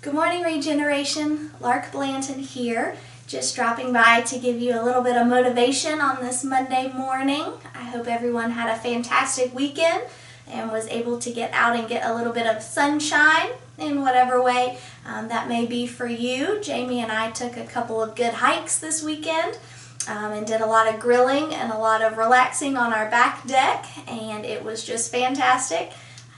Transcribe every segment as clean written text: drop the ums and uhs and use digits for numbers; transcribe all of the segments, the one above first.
Good morning, Regeneration. Larke Blanton here, just dropping by to give you a little bit of motivation on this Monday morning. I hope everyone had a fantastic weekend and was able to get out and get a little bit of sunshine in whatever way that may be for you. Jamie and I took a couple of good hikes this weekend and did a lot of grilling and a lot of relaxing on our back deck, and it was just fantastic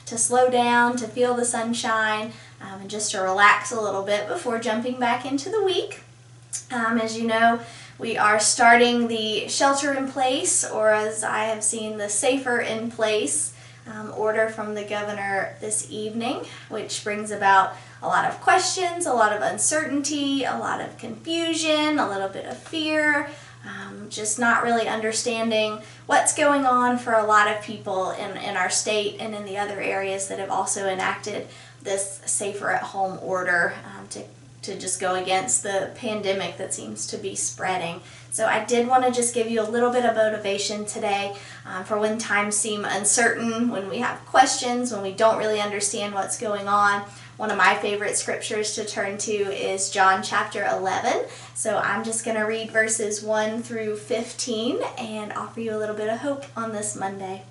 to slow down, to feel the sunshine, and just to relax a little bit before jumping back into the week. As you know, we are starting the shelter in place, or as I have seen, the safer in place order from the governor this evening, which brings about a lot of questions, a lot of uncertainty, a lot of confusion, a little bit of fear, just not really understanding what's going on for a lot of people in our state and in the other areas that have also enacted this safer at home order to just go against the pandemic that seems to be spreading. So I did want to just give you a little bit of motivation today for when times seem uncertain, when we have questions, when we don't really understand what's going on. One of my favorite scriptures to turn to is John chapter 11. So I'm just going to read verses 1 through 15 and offer you a little bit of hope on this Monday.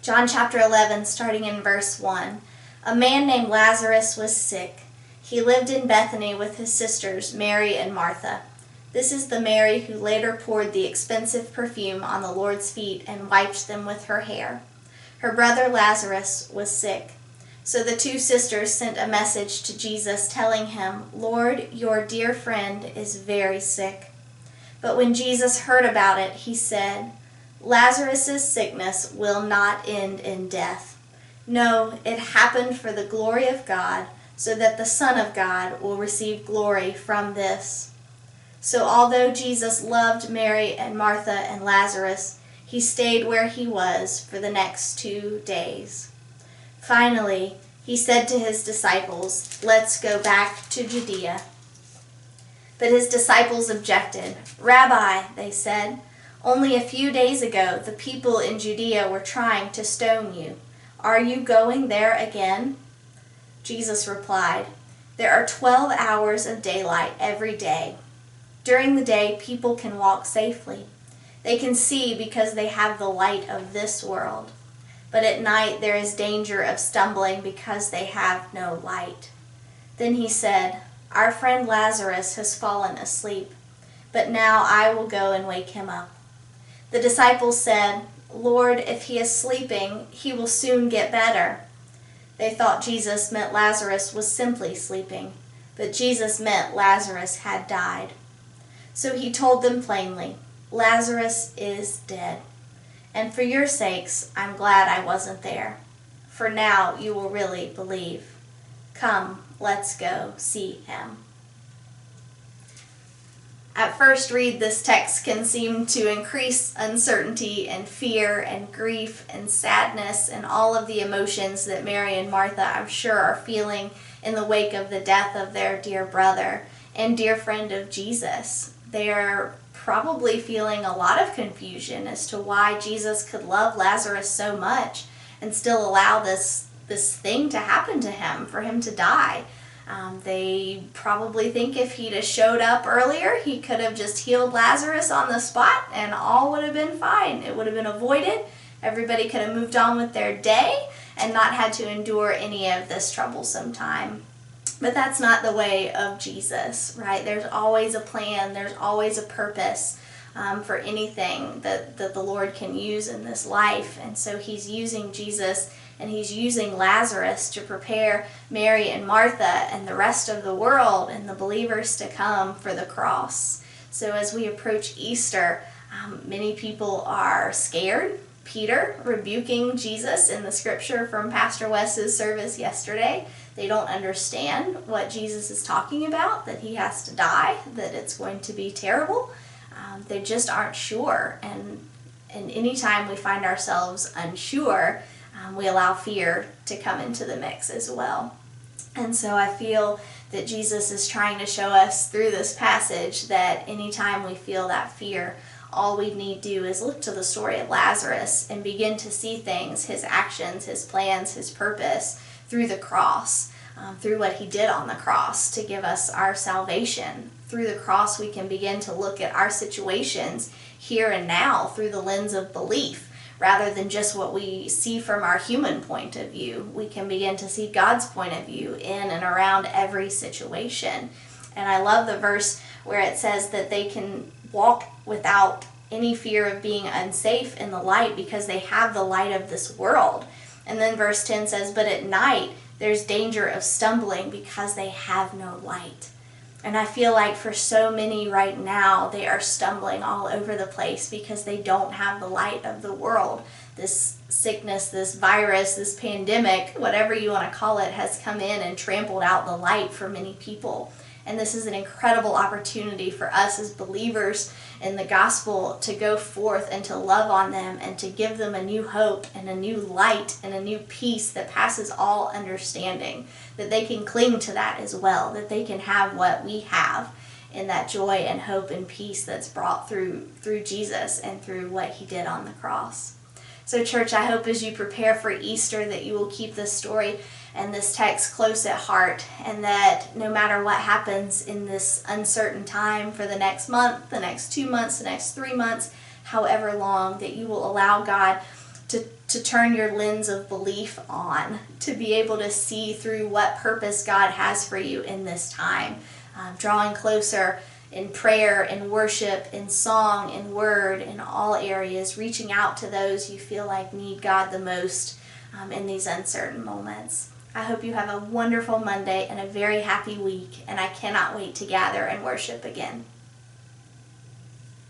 John chapter 11, starting in verse 1. A man named Lazarus was sick. He lived in Bethany with his sisters, Mary and Martha. This is the Mary who later poured the expensive perfume on the Lord's feet and wiped them with her hair. Her brother Lazarus was sick. So the two sisters sent a message to Jesus telling him, "Lord, your dear friend is very sick." But when Jesus heard about it, he said, "Lazarus' sickness will not end in death. No, it happened for the glory of God, so that the Son of God will receive glory from this." So although Jesus loved Mary and Martha and Lazarus, he stayed where he was for the next 2 days. Finally, he said to his disciples, "Let's go back to Judea." But his disciples objected. "Rabbi," they said, "only a few days ago the people in Judea were trying to stone you. Are you going there again?" Jesus replied, "There are 12 hours of daylight every day. During the day, people can walk safely. They can see because they have the light of this world. But at night there is danger of stumbling because they have no light." Then he said, "Our friend Lazarus has fallen asleep, but now I will go and wake him up." The disciples said, "Lord, if he is sleeping, he will soon get better." They thought Jesus meant Lazarus was simply sleeping, but Jesus meant Lazarus had died. So he told them plainly, "Lazarus is dead. And for your sakes, I'm glad I wasn't there. For now you will really believe. Come, let's go see him." At first read, this text can seem to increase uncertainty and fear and grief and sadness and all of the emotions that Mary and Martha, I'm sure, are feeling in the wake of the death of their dear brother and dear friend of Jesus. They're probably feeling a lot of confusion as to why Jesus could love Lazarus so much and still allow this thing to happen to him, for him to die. They probably think if he'd have showed up earlier, he could have just healed Lazarus on the spot and all would have been fine. It would have been avoided. Everybody could have moved on with their day and not had to endure any of this troublesome time. But that's not the way of Jesus, right? There's always a plan, there's always a purpose for anything that the Lord can use in this life. And so he's using Jesus and he's using Lazarus to prepare Mary and Martha and the rest of the world and the believers to come for the cross. So as we approach Easter, many people are scared. Peter rebuking Jesus in the scripture from Pastor Wes's service yesterday. They don't understand what Jesus is talking about, that he has to die, that it's going to be terrible. They just aren't sure. And anytime we find ourselves unsure, we allow fear to come into the mix as well. And so I feel that Jesus is trying to show us through this passage that anytime we feel that fear, all we need to do is look to the story of Lazarus and begin to see things, his actions, his plans, his purpose, through the cross. through what he did on the cross to give us our salvation. Through the cross, we can begin to look at our situations here and now through the lens of belief, rather than just what we see from our human point of view. We can begin to see God's point of view in and around every situation. And I love the verse where it says that they can walk without any fear of being unsafe in the light because they have the light of this world. And then verse 10 says, but at night there's danger of stumbling because they have no light. And I feel like for so many right now, they are stumbling all over the place because they don't have the light of the world. This sickness, this virus, this pandemic, whatever you want to call it, has come in and trampled out the light for many people. And this is an incredible opportunity for us as believers in the gospel to go forth and to love on them and to give them a new hope and a new light and a new peace that passes all understanding, that they can cling to that as well, that they can have what we have in that joy and hope and peace that's brought through Jesus and through what he did on the cross. So church, I hope as you prepare for Easter that you will keep this story and this text close at heart, and that no matter what happens in this uncertain time for the next month, the next 2 months, the next 3 months, however long, that you will allow God to turn your lens of belief on, to be able to see through what purpose God has for you in this time, drawing closer in prayer, in worship, in song, in word, in all areas, reaching out to those you feel like need God the most in these uncertain moments. I hope you have a wonderful Monday and a very happy week, and I cannot wait to gather and worship again.